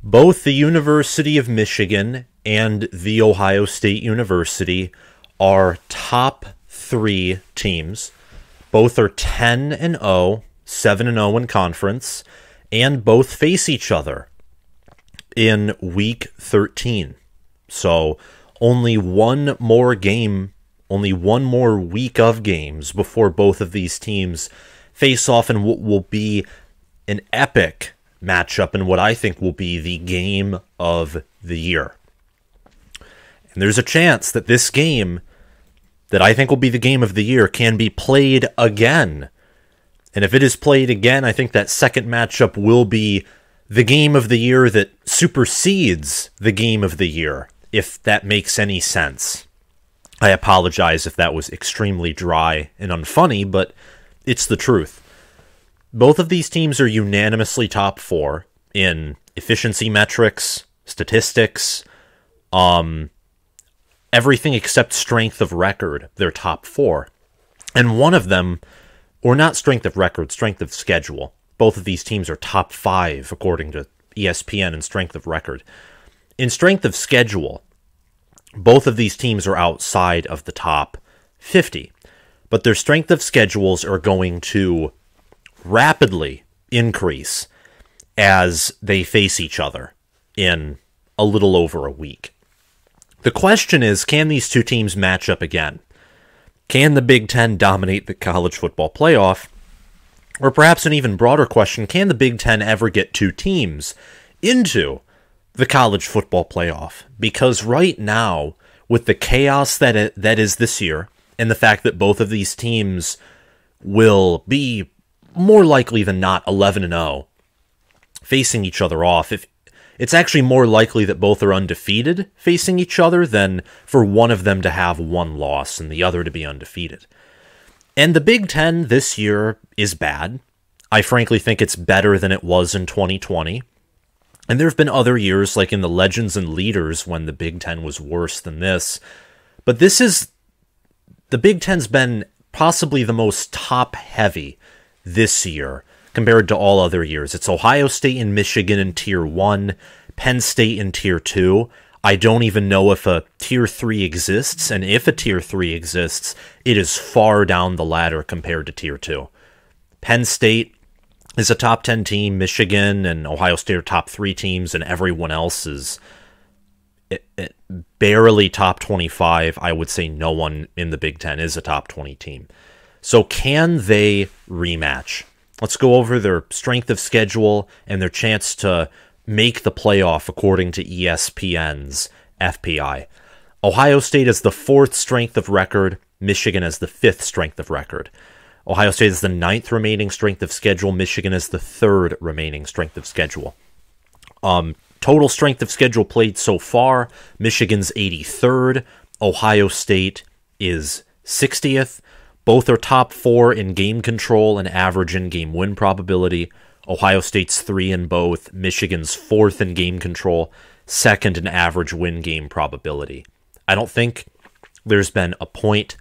Both the University of Michigan and the Ohio State University are top 3 teams. Both are 10-0, 7-0 in conference, and both face each other in Week 13. So only one more week of games before both of these teams face off in what will be an epic matchup and what I think will be the game of the year. And there's a chance that this game, that I think will be the game of the year, can be played again. And if it is played again, I think that second matchup will be the game of the year that supersedes the game of the year, if that makes any sense. I apologize if that was extremely dry and unfunny, but it's the truth. Both of these teams are unanimously top 4 in efficiency metrics, statistics, everything except strength of record. They're top 4. And one of them, or not strength of record, strength of schedule. Both of these teams are top 5 according to ESPN in strength of record. In strength of schedule, both of these teams are outside of the top 50. But their strength of schedules are going to rapidly increase as they face each other in a little over a week. The question is, can these two teams match up again? Can the Big Ten dominate the college football playoff? Or perhaps an even broader question, can the Big Ten ever get two teams into the college football playoff? Because right now, with the chaos that is this year, and the fact that both of these teams will be more likely than not 11-0, facing each other off, it's actually more likely that both are undefeated facing each other than for one of them to have one loss and the other to be undefeated. And the Big Ten this year is bad. I frankly think it's better than it was in 2020. And there have been other years, like in the Legends and Leaders, when the Big Ten was worse than this. But the Big Ten's been possibly the most top-heavy this year compared to all other years. It's Ohio State and Michigan in Tier 1, Penn State in Tier 2. I don't even know if a Tier 3 exists, and if a Tier 3 exists, it is far down the ladder compared to Tier 2. Penn State is a top 10 team, Michigan and Ohio State are top 3 teams, and everyone else is barely top 25. I would say no one in the Big Ten is a top 20 team. So can they rematch? Let's go over their strength of schedule and their chance to make the playoff according to ESPN's FPI. Ohio State is the 4th strength of record. Michigan is the 5th strength of record. Ohio State is the 9th remaining strength of schedule. Michigan is the 3rd remaining strength of schedule. Total strength of schedule played so far, Michigan's 83rd. Ohio State is 60th. Both are top 4 in game control and average in-game win probability. Ohio State's 3 in both. Michigan's 4th in game control, 2nd in average win game probability. I don't think there's been a point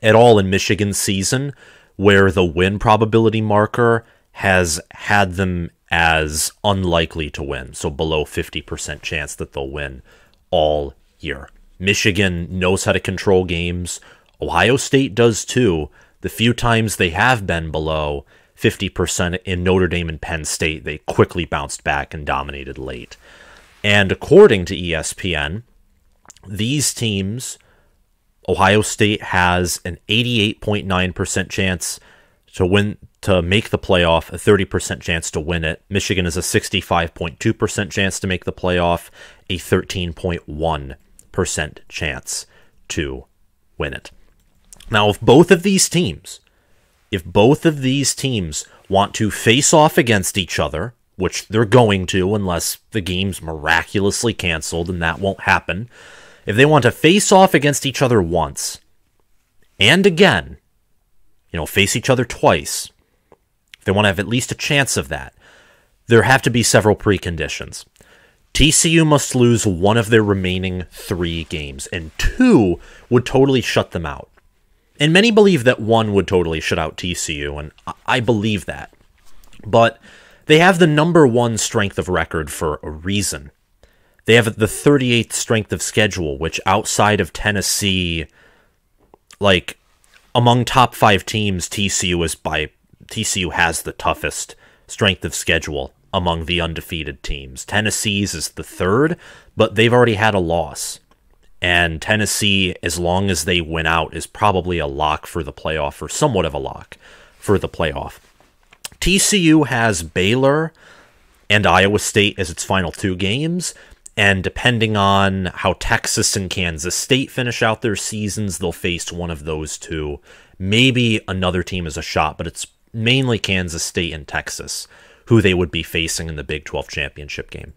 at all in Michigan's season where the win probability marker has had them as unlikely to win, so below 50% chance that they'll win all year. Michigan knows how to control games. Ohio State does too. The few times they have been below 50% in Notre Dame and Penn State, they quickly bounced back and dominated late. And according to ESPN, these teams, Ohio State has an 88.9% chance to make the playoff, a 30% chance to win it. Michigan is a 65.2% chance to make the playoff, a 13.1% chance to win it. Now, if both of these teams want to face off against each other, which they're going to unless the game's miraculously canceled, and that won't happen, if they want to face off against each other once and again, face each other twice, if they want to have at least a chance of that, there have to be several preconditions. TCU must lose one of their remaining 3 games, and 2 would totally shut them out. And many believe that 1 would totally shut out TCU, and I believe that. But They have the number one strength of record for a reason. They have the 38th strength of schedule, which outside of Tennessee, like among top 5 teams, TCU has the toughest strength of schedule among the undefeated teams. Tennessee's is the third, but they've already had a loss. And Tennessee, as long as they win out, is probably a lock for the playoff, or somewhat of a lock for the playoff. TCU has Baylor and Iowa State as its final 2 games, and depending on how Texas and Kansas State finish out their seasons, they'll face one of those 2. Maybe another team is a shot, but it's mainly Kansas State and Texas who they would be facing in the Big 12 championship game.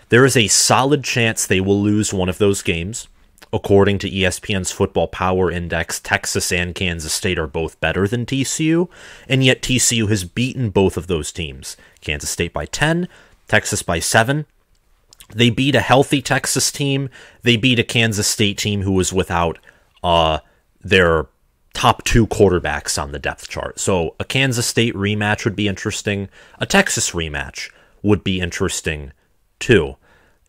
There is a solid chance they will lose one of those games. According to ESPN's Football Power Index, Texas and Kansas State are both better than TCU, and yet TCU has beaten both of those teams. Kansas State by 10, Texas by 7. They beat a healthy Texas team. They beat a Kansas State team who was without their top 2 quarterbacks on the depth chart. So a Kansas State rematch would be interesting. A Texas rematch would be interesting too.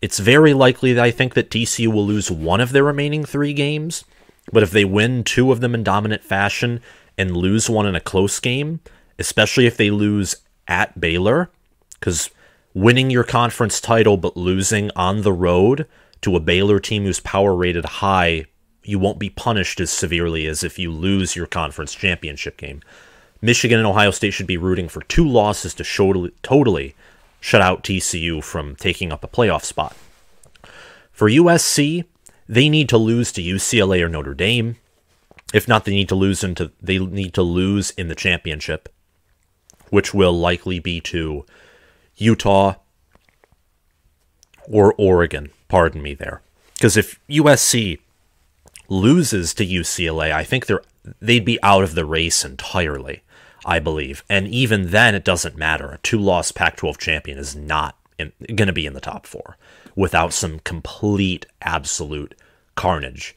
It's very likely that I think that TCU will lose one of their remaining 3 games, but if they win 2 of them in dominant fashion and lose one in a close game, especially if they lose at Baylor, because winning your conference title but losing on the road to a Baylor team who's power rated high, you won't be punished as severely as if you lose your conference championship game. Michigan and Ohio State should be rooting for 2 losses to totally shut out TCU from taking up a playoff spot. For USC, they need to lose to UCLA or Notre Dame. If not, they need to lose in the championship, which will likely be to Utah or Oregon. Pardon me there. Because if USC loses to UCLA, I think they'd be out of the race entirely, I believe. And even then, it doesn't matter. A 2-loss Pac-12 champion is not going to be in the top 4 without some complete, absolute carnage,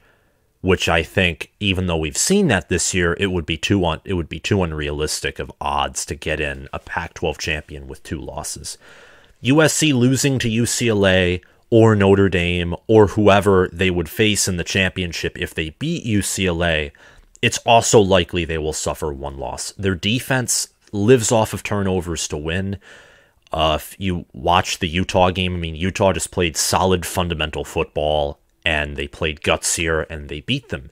which I think, even though we've seen that this year, it would be too unrealistic of odds to get in a Pac-12 champion with 2 losses. USC losing to UCLA or Notre Dame or whoever they would face in the championship if they beat UCLA, it's also likely they will suffer 1 loss. Their defense lives off of turnovers to win. If you watch the Utah game, I mean, Utah just played solid fundamental football, and they played gutsier, and they beat them.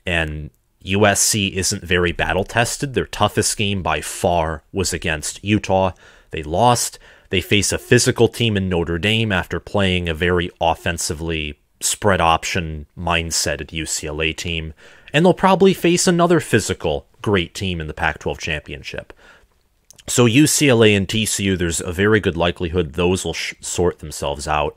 And USC isn't very battle-tested. Their toughest game by far was against Utah. They lost. They face a physical team in Notre Dame after playing a very offensively spread option mindset at UCLA team. And they'll probably face another physical great team in the Pac-12 championship. So UCLA and TCU, there's a very good likelihood those will sort themselves out.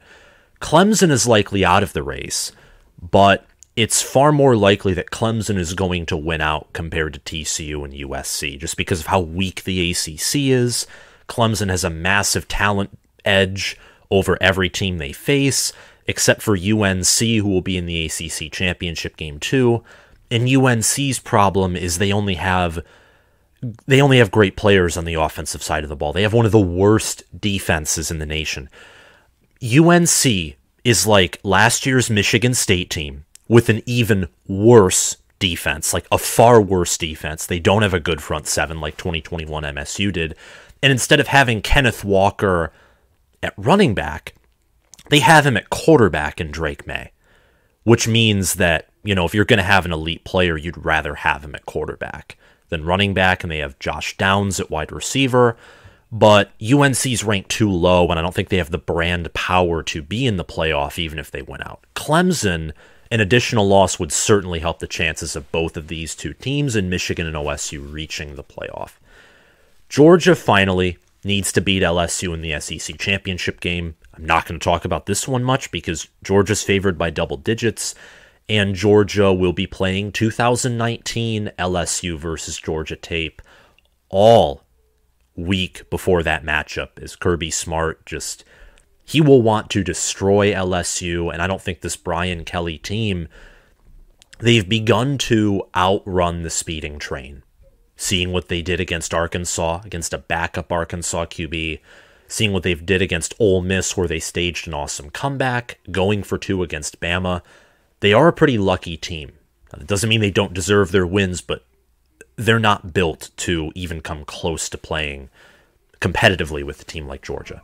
Clemson is likely out of the race, but it's far more likely that Clemson is going to win out compared to TCU and USC, just because of how weak the ACC is. Clemson has a massive talent edge over every team they face, except for UNC, who will be in the ACC championship game too. And UNC's problem is they only have great players on the offensive side of the ball. They have one of the worst defenses in the nation. UNC is like last year's Michigan State team with an even worse defense, like a far worse defense. They don't have a good front 7 like 2021 MSU did. And instead of having Kenneth Walker at running back, they have him at quarterback in Drake May, which means that, if you're going to have an elite player, you'd rather have him at quarterback than running back, and they have Josh Downs at wide receiver. But UNC's ranked too low, and I don't think they have the brand power to be in the playoff, even if they went out. Clemson, an additional loss would certainly help the chances of both of these 2 teams, and Michigan and OSU reaching the playoff. Georgia finally needs to beat LSU in the SEC championship game. I'm not going to talk about this one much because Georgia's favored by double digits, and Georgia will be playing 2019 LSU versus Georgia tape all week before that matchup, as Kirby Smart he will want to destroy LSU, and I don't think this Brian Kelly team, they've begun to outrun the speeding train. Seeing what they did against Arkansas, against a backup Arkansas QB, seeing what they've did against Ole Miss, where they staged an awesome comeback, going for 2 against Bama. They are a pretty lucky team. It doesn't mean they don't deserve their wins, but they're not built to even come close to playing competitively with a team like Georgia.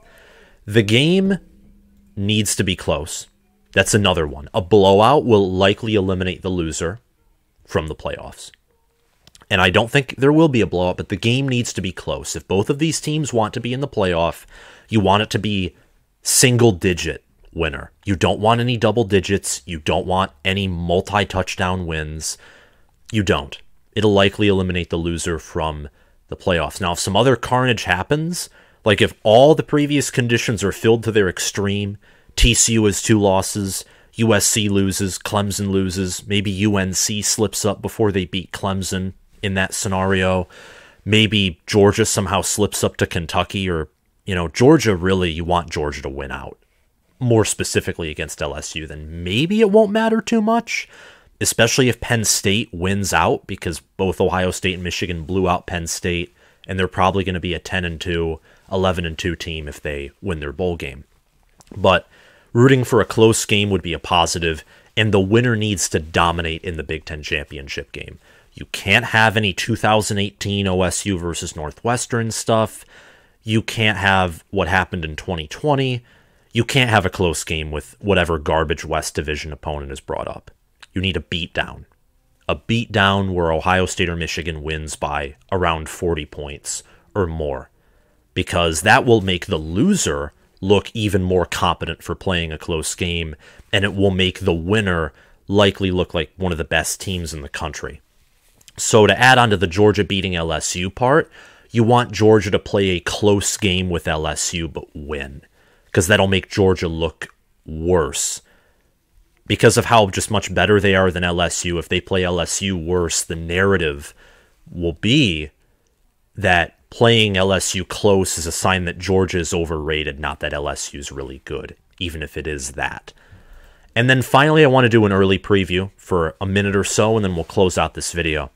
The game needs to be close. That's another one. A blowout will likely eliminate the loser from the playoffs. And I don't think there will be a blowout, but the game needs to be close. If both of these teams want to be in the playoff, you want it to be single-digit winner. You don't want any double digits. You don't want any multi-touchdown wins. You don't. It'll likely eliminate the loser from the playoffs. Now, if some other carnage happens, like if all the previous conditions are filled to their extreme, TCU has 2 losses, USC loses, Clemson loses, maybe UNC slips up before they beat Clemson in that scenario, maybe Georgia somehow slips up to Kentucky, or, Georgia, really, you want Georgia to win out. More specifically against LSU, then maybe it won't matter too much, especially if Penn State wins out, because both Ohio State and Michigan blew out Penn State, and they're probably going to be a 10-2, 11-2 team if they win their bowl game. But rooting for a close game would be a positive, and the winner needs to dominate in the Big Ten championship game. You can't have any 2018 OSU versus Northwestern stuff. You can't have what happened in 2020. You can't have a close game with whatever garbage West Division opponent is brought up. You need a beatdown. A beatdown where Ohio State or Michigan wins by around 40 points or more, because that will make the loser look even more competent for playing a close game, and it will make the winner likely look like one of the best teams in the country. So to add on to the Georgia beating LSU part, you want Georgia to play a close game with LSU but win, because that'll make Georgia look worse. Because of how just much better they are than LSU, if they play LSU worse, the narrative will be that playing LSU close is a sign that Georgia is overrated, not that LSU is really good, even if it is that. And then finally, I want to do an early preview for a minute or so, and then we'll close out this video.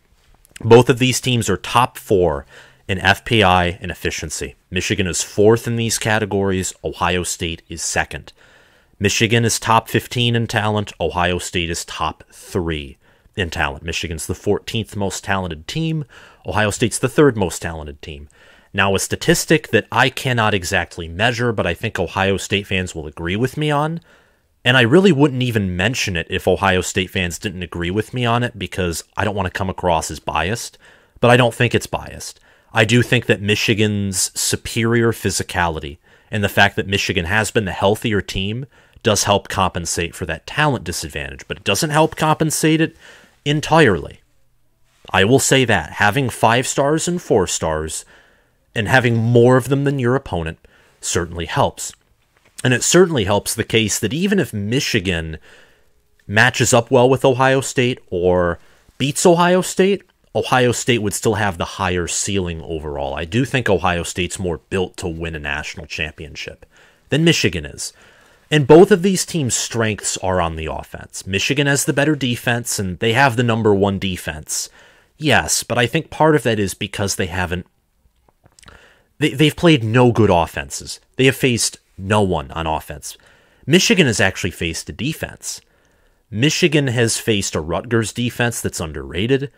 Both of these teams are top 4 in FPI and efficiency. Michigan is 4th in these categories. Ohio State is 2nd. Michigan is top 15 in talent. Ohio State is top 3 in talent. Michigan's the 14th most talented team. Ohio State's the 3rd most talented team. Now, a statistic that I cannot exactly measure, but I think Ohio State fans will agree with me on, and I really wouldn't even mention it if Ohio State fans didn't agree with me on it, because I don't want to come across as biased, but I don't think it's biased. I do think that Michigan's superior physicality and the fact that Michigan has been the healthier team does help compensate for that talent disadvantage, but it doesn't help compensate it entirely. I will say that. Having 5 stars and 4 stars, and having more of them than your opponent, certainly helps. And it certainly helps the case that even if Michigan matches up well with Ohio State or beats Ohio State would still have the higher ceiling overall. I do think Ohio State's more built to win a national championship than Michigan is. And both of these teams' strengths are on the offense. Michigan has the better defense, and they have the number 1 defense. Yes, but I think part of that is because they haven't... They've played no good offenses. They have faced no one on offense. Michigan has actually faced a defense. Michigan has faced a Rutgers defense that's underrated.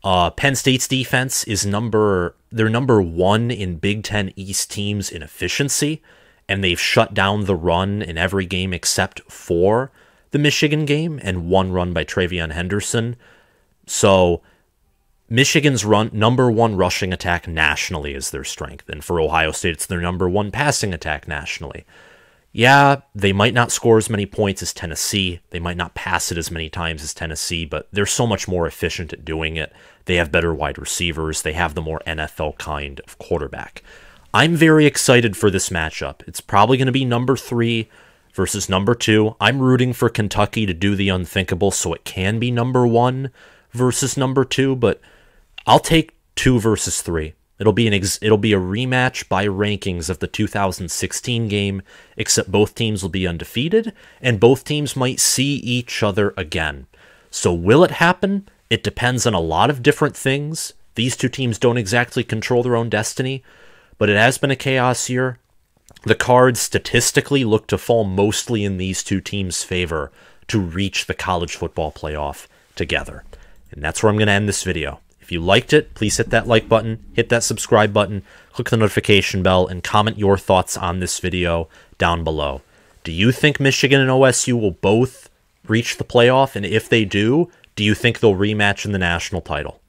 Penn State's defense is number 1 in Big Ten East teams in efficiency, and they've shut down the run in every game except for the Michigan game, and 1 run by Travion Henderson. So Michigan's number 1 rushing attack nationally is their strength, and for Ohio State, it's their number 1 passing attack nationally. Yeah, they might not score as many points as Tennessee. They might not pass it as many times as Tennessee, but they're so much more efficient at doing it. They have better wide receivers. They have the more NFL kind of quarterback. I'm very excited for this matchup. It's probably going to be number 3 versus number 2. I'm rooting for Kentucky to do the unthinkable, so it can be number 1 versus number 2, but I'll take 2 versus 3. It'll be a rematch by rankings of the 2016 game, except both teams will be undefeated, and both teams might see each other again. So will it happen? It depends on a lot of different things. These two teams don't exactly control their own destiny, but it has been a chaos year. The cards statistically look to fall mostly in these two teams' favor to reach the college football playoff together. And that's where I'm going to end this video. If you liked it, please hit that like button, hit that subscribe button, click the notification bell, and comment your thoughts on this video down below. Do you think Michigan and OSU will both reach the playoff? And if they do you think they'll rematch in the national title?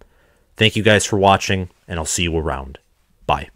Thank you guys for watching, and I'll see you around. Bye.